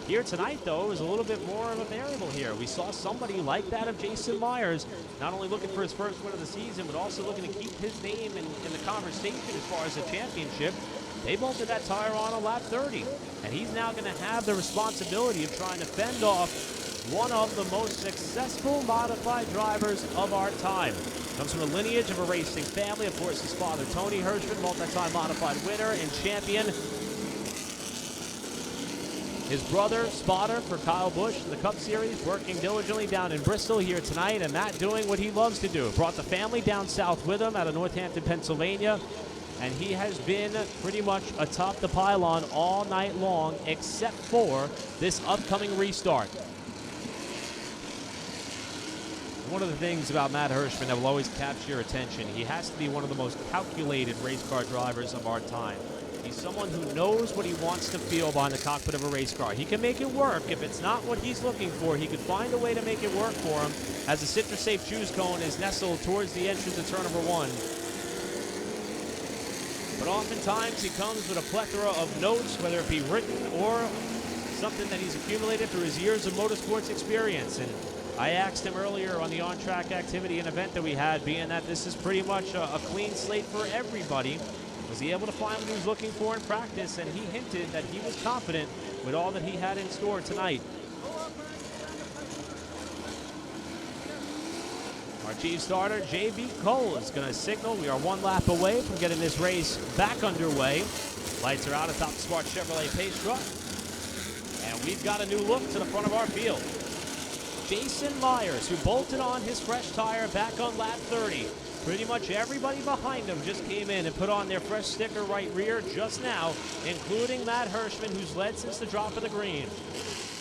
Here tonight, though, is a little bit more of a variable here. We saw somebody like that of Jason Myers, not only looking for his first win of the season, but also looking to keep his name in the conversation as far as the championship. They bolted that tire on lap 30, and he's now going to have the responsibility of trying to fend off one of the most successful modified drivers of our time. Comes from a lineage of a racing family. Of course, his father, Tony Hirschman, multi-time modified winner and champion. His brother, spotter for Kyle Busch in the Cup Series, working diligently down in Bristol here tonight, and Matt doing what he loves to do. Brought the family down south with him out of Northampton, Pennsylvania, and he has been pretty much atop the pylon all night long, except for this upcoming restart. One of the things about Matt Hirschman that will always capture your attention, he has to be one of the most calculated race car drivers of our time. He's someone who knows what he wants to feel behind the cockpit of a race car. He can make it work. If it's not what he's looking for, he could find a way to make it work for him as the Citrus Safe Choose cone is nestled towards the entrance of turn number 1. But oftentimes he comes with a plethora of notes, whether it be written or something that he's accumulated through his years of motorsports experience. And I asked him earlier on the on-track activity and event that we had, being that this is pretty much a clean slate for everybody, was he able to find what he was looking for in practice? And he hinted that he was confident with all that he had in store tonight. Our chief starter, J.B. Cole, is going to signal. We are 1 lap away from getting this race back underway. Lights are out atop the Smart Chevrolet pace truck. And we've got a new look to the front of our field. Jason Myers, who bolted on his fresh tire back on lap 30. Pretty much everybody behind him just came in and put on their fresh sticker right rear just now, including Matt Hirschman, who's led since the drop of the green.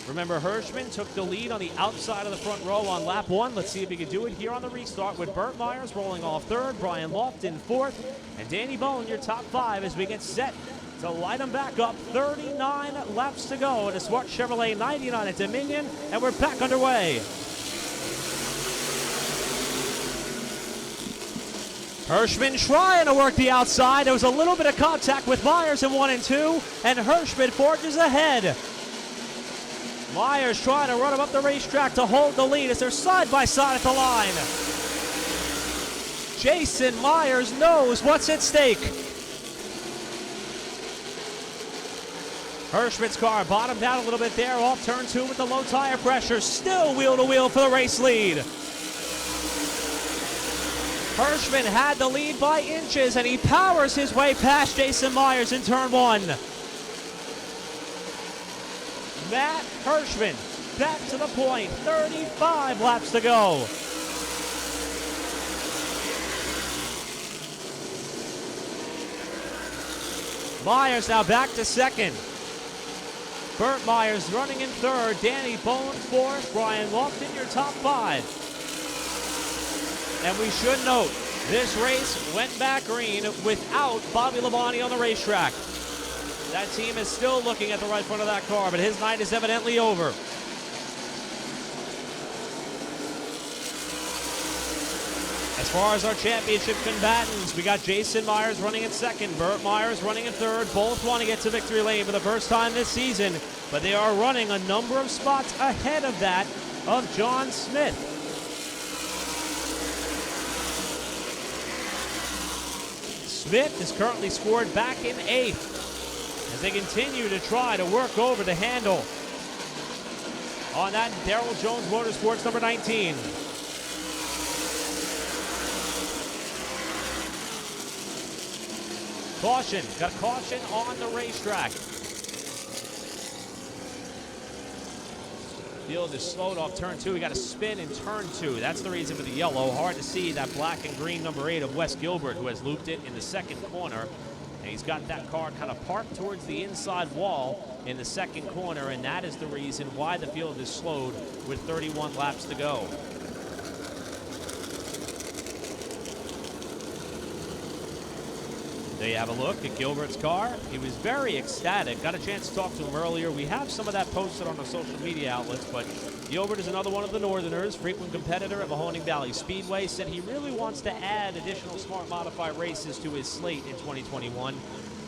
Remember, Hirschman took the lead on the outside of the front row on lap 1. Let's see if he can do it here on the restart with Burt Myers rolling off 3rd, Brian Lofton 4th, and Danny Bone, your top 5 as we get set to light them back up. 39 laps to go at a Smart Chevrolet 99 at Dominion, and we're back underway. Hirschman trying to work the outside. There was a little bit of contact with Myers in 1 and 2, and Hirschman forges ahead. Myers trying to run him up the racetrack to hold the lead as they're side by side at the line. Jason Myers knows what's at stake. Hirschman's car bottomed out a little bit there off turn 2 with the low tire pressure. Still wheel to wheel for the race lead. Hirschman had the lead by inches, and he powers his way past Jason Myers in turn 1. Matt Hirschman back to the point. 35 laps to go. Myers now back to 2nd. Burt Myers running in 3rd. Danny Bone 4th. Brian Lofton, your top 5. And we should note, this race went back green without Bobby Labonte on the racetrack. That team is still looking at the right front of that car, but his night is evidently over. As far as our championship combatants, we got Jason Myers running in 2nd, Burt Myers running in 3rd. Both want to get to victory lane for the first time this season, but they are running a number of spots ahead of that of John Smith. Smith is currently scored back in 8th as they continue to try to work over the handle on that Darrell Jones Motorsports number 19. Caution, got caution on the racetrack. Field is slowed off turn 2. We got a spin in turn 2. That's the reason for the yellow. Hard to see that black and green number 8 of Wes Gilbert, who has looped it in the 2nd corner. And he's got that car kind of parked towards the inside wall in the 2nd corner, and that is the reason why the field is slowed with 31 laps to go. There you have a look at Gilbert's car. He was very ecstatic. Got a chance to talk to him earlier. We have some of that posted on our social media outlets, but Gilbert is another one of the Northerners, frequent competitor at Mahoning Valley Speedway, said he really wants to add additional Smart Modified races to his slate in 2021.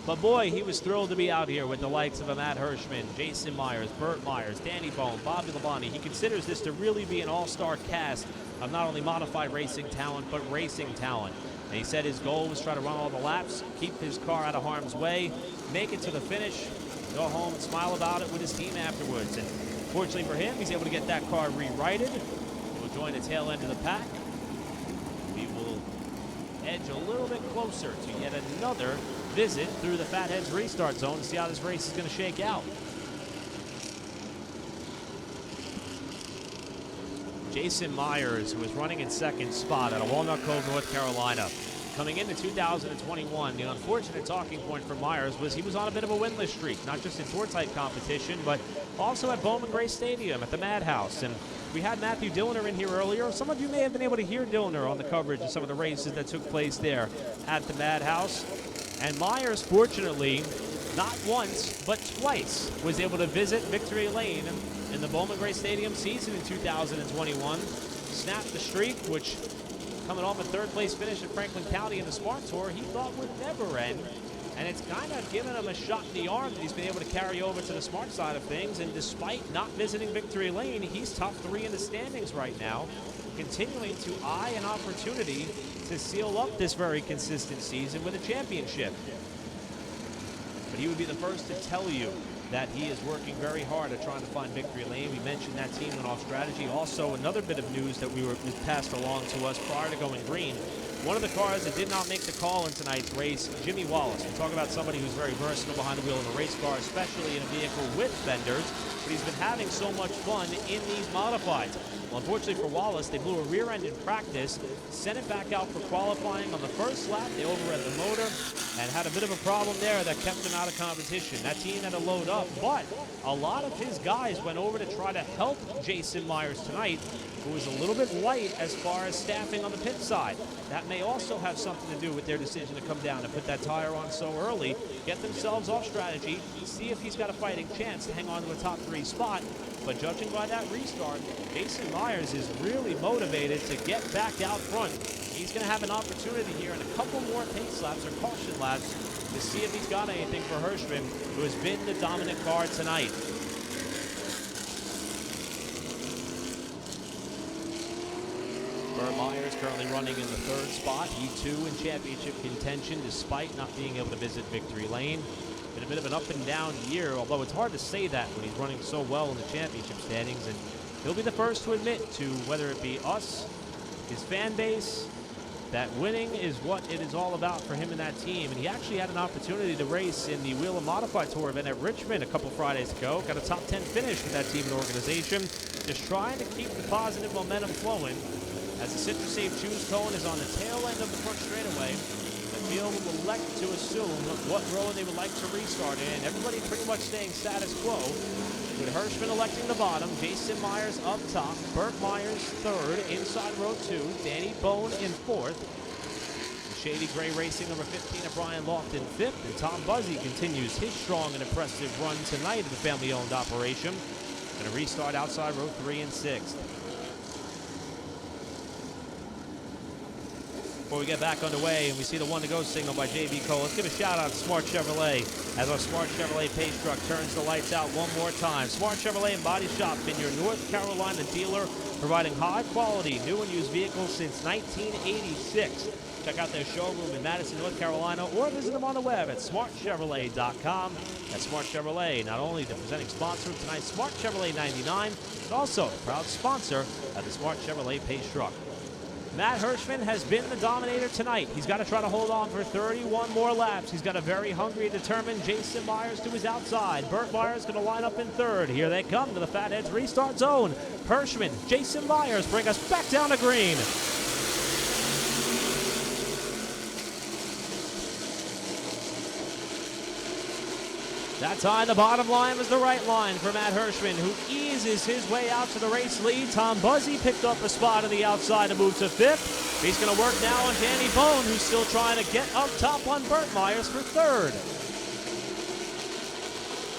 But boy, he was thrilled to be out here with the likes of a Matt Hirschman, Jason Myers, Burt Myers, Danny Bone, Bobby Labonte. He considers this to really be an all-star cast of not only modified racing talent, but racing talent. And he said his goal was try to run all the laps, keep his car out of harm's way, make it to the finish, go home and smile about it with his team afterwards. And fortunately for him, he's able to get that car rewrited. He'll join the tail end of the pack. We will edge a little bit closer to yet another visit through the Fatheads restart zone to see how this race is going to shake out. Jason Myers, who was running in 2nd spot out of Walnut Cove, North Carolina. Coming into 2021, the unfortunate talking point for Myers was he was on a bit of a winless streak, not just in tour-type competition, but also at Bowman Gray Stadium at the Madhouse. And we had Matthew Dillner in here earlier. Some of you may have been able to hear Dillner on the coverage of some of the races that took place there at the Madhouse. And Myers, fortunately, not once, but twice, was able to visit victory lane in the Bowman Gray Stadium season in 2021. Snapped the streak, which, coming off a third-place finish at Franklin County in the Smart Tour, he thought would never end. And it's kind of given him a shot in the arm that he's been able to carry over to the Smart side of things. And despite not visiting victory lane, he's top 3 in the standings right now, continuing to eye an opportunity to seal up this very consistent season with a championship. But he would be the first to tell you that he is working very hard at trying to find victory lane. We mentioned that team went off strategy. Also, another bit of news that was passed along to us prior to going green. One of the cars that did not make the call in tonight's race, Jimmy Wallace. We talk about somebody who's very versatile behind the wheel of a race car, especially in a vehicle with fenders, but he's been having so much fun in these modifieds. Well, unfortunately for Wallace, they blew a rear end in practice, sent it back out for qualifying on the first lap. They overran the motor and had a bit of a problem there that kept him out of competition. That team had to load up, but a lot of his guys went over to try to help Jason Myers tonight, who was a little bit light as far as staffing on the pit side. That may also have something to do with their decision to come down and put that tire on so early, get themselves off strategy, see if he's got a fighting chance to hang on to a top 3 spot. But judging by that restart, Jason Myers is really motivated to get back out front. He's going to have an opportunity here in a couple more pace laps or caution laps to see if he's got anything for Hirschman, who has been the dominant car tonight. Burt Myers currently running in the 3rd spot. He too in championship contention despite not being able to visit victory lane. Been a bit of an up and down year, although it's hard to say that when he's running so well in the championship standings. And he'll be the first to admit to, whether it be us, his fan base, that winning is what it is all about for him and that team. And he actually had an opportunity to race in the Wheel and Modified Tour event at Richmond a couple Fridays ago. Got a top 10 finish with that team and organization. Just trying to keep the positive momentum flowing as the Citrus Safe Choose Cohen is on the tail end of the front straightaway. The field will elect to assume what row they would like to restart in. Everybody pretty much staying status quo, with Hirschman electing the bottom, Jason Myers up top, Burt Myers 3rd, inside row 2, Danny Bone in 4th. The Shady Gray Racing number 15 of Brian Lofton 5th, and Tom Buzzy continues his strong and impressive run tonight in the family-owned operation. Going to restart outside row 3 and 6th. Before we get back underway and we see the 1-to-go signal by J.B. Cole, let's give a shout out to Smart Chevrolet as our Smart Chevrolet pace truck turns the lights out one more time. Smart Chevrolet and Body Shop, been your North Carolina dealer, providing high quality new and used vehicles since 1986. Check out their showroom in Madison, North Carolina, or visit them on the web at smartchevrolet.com. That's Smart Chevrolet, not only the presenting sponsor of tonight's Smart Chevrolet 99, but also the proud sponsor of the Smart Chevrolet pace truck. Matt Hirschman has been the dominator tonight. He's got to try to hold on for 31 more laps. He's got a very hungry, determined Jason Myers to his outside. Burt Myers going to line up in 3rd. Here they come to the Fatheads restart zone. Hirschman, Jason Myers bring us back down to green. That time, the bottom line was the right line for Matt Hirschman, who eases his way out to the race lead. Tom Buzzy picked up a spot on the outside to move to 5th. He's going to work now on Danny Bone, who's still trying to get up top on Burt Myers for 3rd.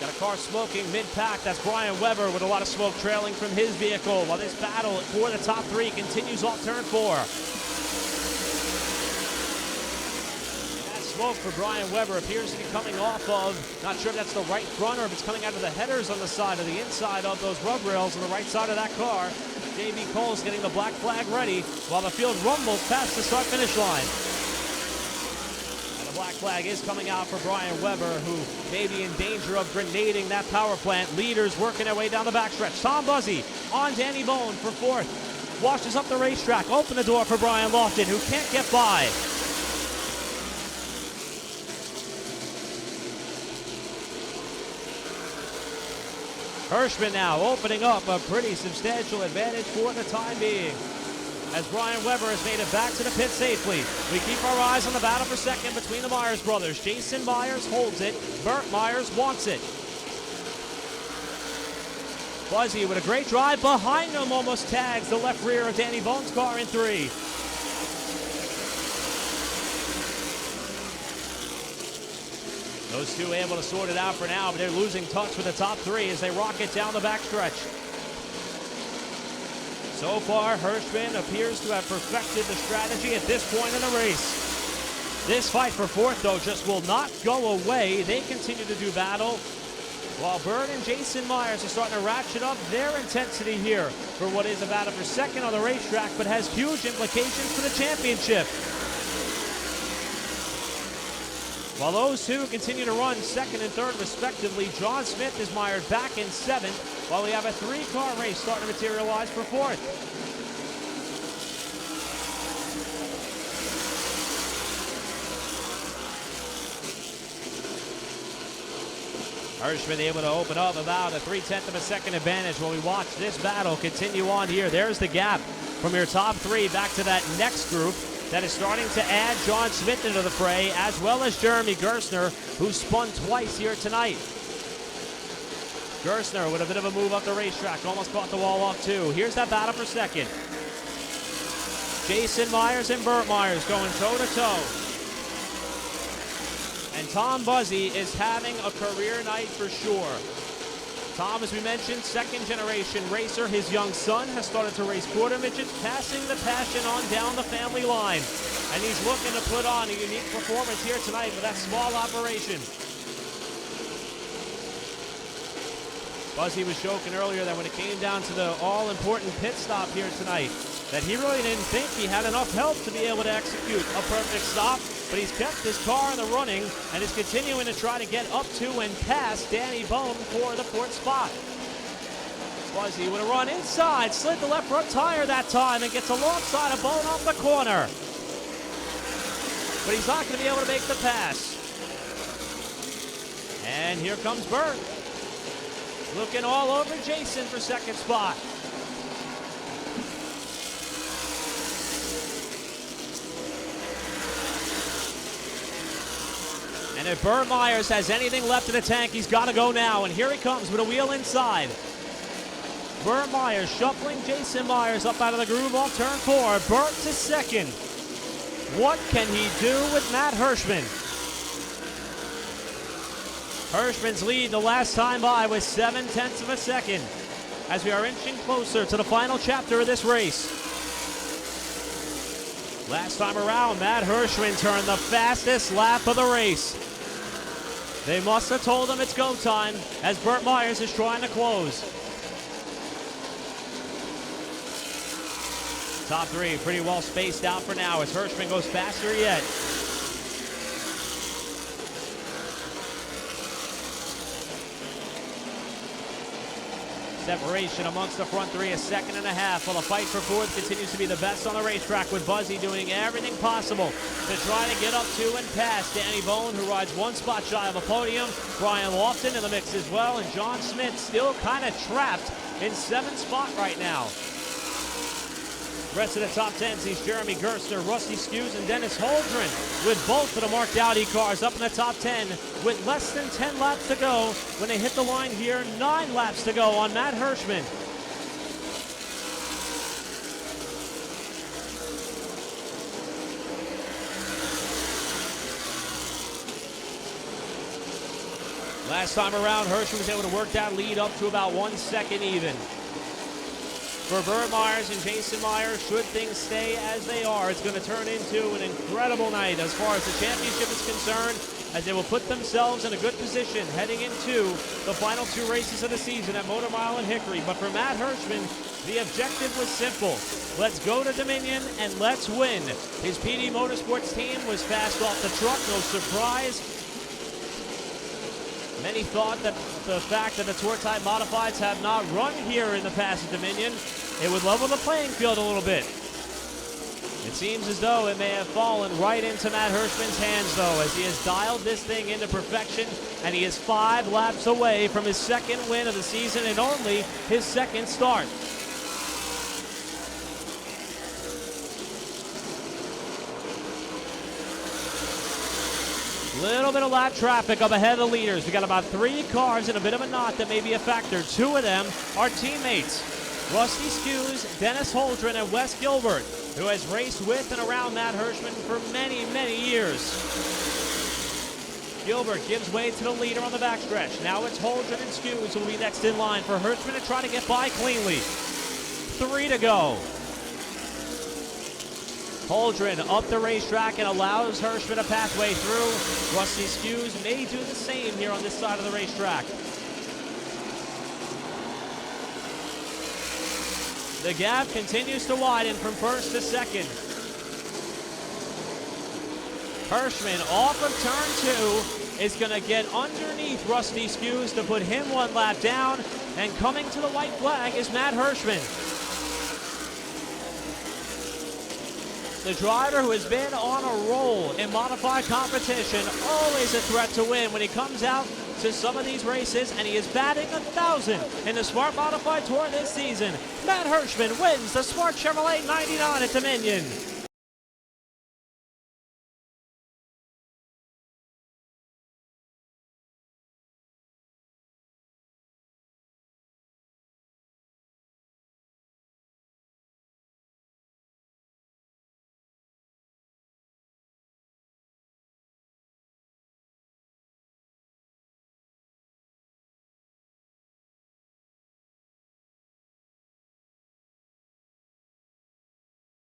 Got a car smoking mid-pack. That's Brian Weber with a lot of smoke trailing from his vehicle, while this battle for the top 3 continues off turn 4. Smoke for Brian Weber appears to be coming off of, not sure if that's the right front or if it's coming out of the headers on the side of the inside of those rub rails on the right side of that car. J.B. Cole's getting the black flag ready while the field rumbles past the start-finish line. And the black flag is coming out for Brian Weber, who may be in danger of grenading that power plant. Leaders working their way down the backstretch. Tom Buzzy on Danny Bone for 4th. Washes up the racetrack. Open the door for Brian Lofton, who can't get by. Hirschman now opening up a pretty substantial advantage for the time being, as Brian Weber has made it back to the pit safely. We keep our eyes on the battle for 2nd between the Myers brothers. Jason Myers holds it. Burt Myers wants it. Buzzy with a great drive behind him, almost tags the left rear of Danny Bone's car in 3. Those two able to sort it out for now, but they're losing touch with the top three as they rocket down the backstretch. So far, Hirschman appears to have perfected the strategy at this point in the race. This fight for fourth, though, just will not go away. They continue to do battle, while Bird and Jason Myers are starting to ratchet up their intensity here for what is a battle for second on the racetrack, but has huge implications for the championship. While those two continue to run second and third respectively, John Smith is mired back in seventh, while we have a three-car race starting to materialize for fourth. Hirschman able to open up about a 3/10 of a second advantage while we watch this battle continue on here. There's the gap from your top three back to that next group that is starting to add John Smith into the fray, as well as Jeremy Gerstner, who spun twice here tonight. Gerstner with a bit of a move up the racetrack, almost caught the wall off too. Here's that battle for second. Jason Myers and Burt Myers going toe-to-toe. And Tom Buzzy is having a career night for sure. Tom, as we mentioned, second-generation racer. His young son has started to race quarter midgets, passing the passion on down the family line. And he's looking to put on a unique performance here tonight with that small operation. Buzzy was joking earlier that when it came down to the all-important pit stop here tonight, that he really didn't think he had enough help to be able to execute a perfect stop. But he's kept his car in the running and is continuing to try to get up to and past Danny Bone for the fourth spot. Buzzy with a run inside, slid the left front tire that time and gets alongside of Bone off the corner. But he's not going to be able to make the pass. And here comes Burt. Looking all over Jason for second spot. And if Burt Myers has anything left in the tank, he's got to go now. And here he comes with a wheel inside. Burt Myers shuffling Jason Myers up out of the groove off turn 4. Burt to second. What can he do with Matt Hirschman? Hirschman's lead the last time by was 7/10 of a second as we are inching closer to the final chapter of this race. Last time around, Matt Hirschman turned the fastest lap of the race. They must have told him it's go time as Burt Myers is trying to close. Top three pretty well spaced out for now as Hirschman goes faster yet. Separation amongst the front three, a second and a half, while the fight for fourth continues to be the best on the racetrack, with Buzzy doing everything possible to try to get up to and past Danny Bone, who rides one spot shy of a podium. Brian Lofton in the mix as well, and John Smith still kind of trapped in 7th spot right now. Rest of the top 10 sees Jeremy Gerstner, Rusty Skews, and Dennis Holdren, with both of the marked Audi cars up in the top 10 with less than 10 laps to go when they hit the line here. 9 laps to go on Matt Hirschman. Last time around, Hirschman was able to work that lead up to about 1 second even. For Burt Myers and Jason Myers, should things stay as they are, it's going to turn into an incredible night as far as the championship is concerned, as they will put themselves in a good position heading into the final 2 races of the season at Motor Mile and Hickory. But for Matt Hirschman, the objective was simple. Let's go to Dominion and let's win. His PD Motorsports team was fast off the truck, no surprise. Many thought that the fact that the Tour-type modifieds have not run here in the past at Dominion, it would level the playing field a little bit. It seems as though it may have fallen right into Matt Hirschman's hands, though, as he has dialed this thing into perfection, and he is 5 laps away from his second win of the season and only his second start. Little bit of lap traffic up ahead of the leaders. We got about 3 cars in a bit of a knot that may be a factor. 2 of them are teammates. Rusty Skews, Dennis Holdren, and Wes Gilbert, who has raced with and around Matt Hirschman for many, many years. Gilbert gives way to the leader on the backstretch. Now it's Holdren and Skews who will be next in line for Hirschman to try to get by cleanly. 3 to go. Holdren up the racetrack and allows Hirschman a pathway through. Rusty Skews may do the same here on this side of the racetrack. The gap continues to widen from first to second. Hirschman off of turn 2 is going to get underneath Rusty Skews to put him 1 lap down. And coming to the white flag is Matt Hirschman. The driver who has been on a roll in modified competition, always a threat to win when he comes out to some of these races, and he is batting 1,000 in the Smart Modified Tour this season. Matt Hirschman wins the Smart Chevrolet 99 at Dominion.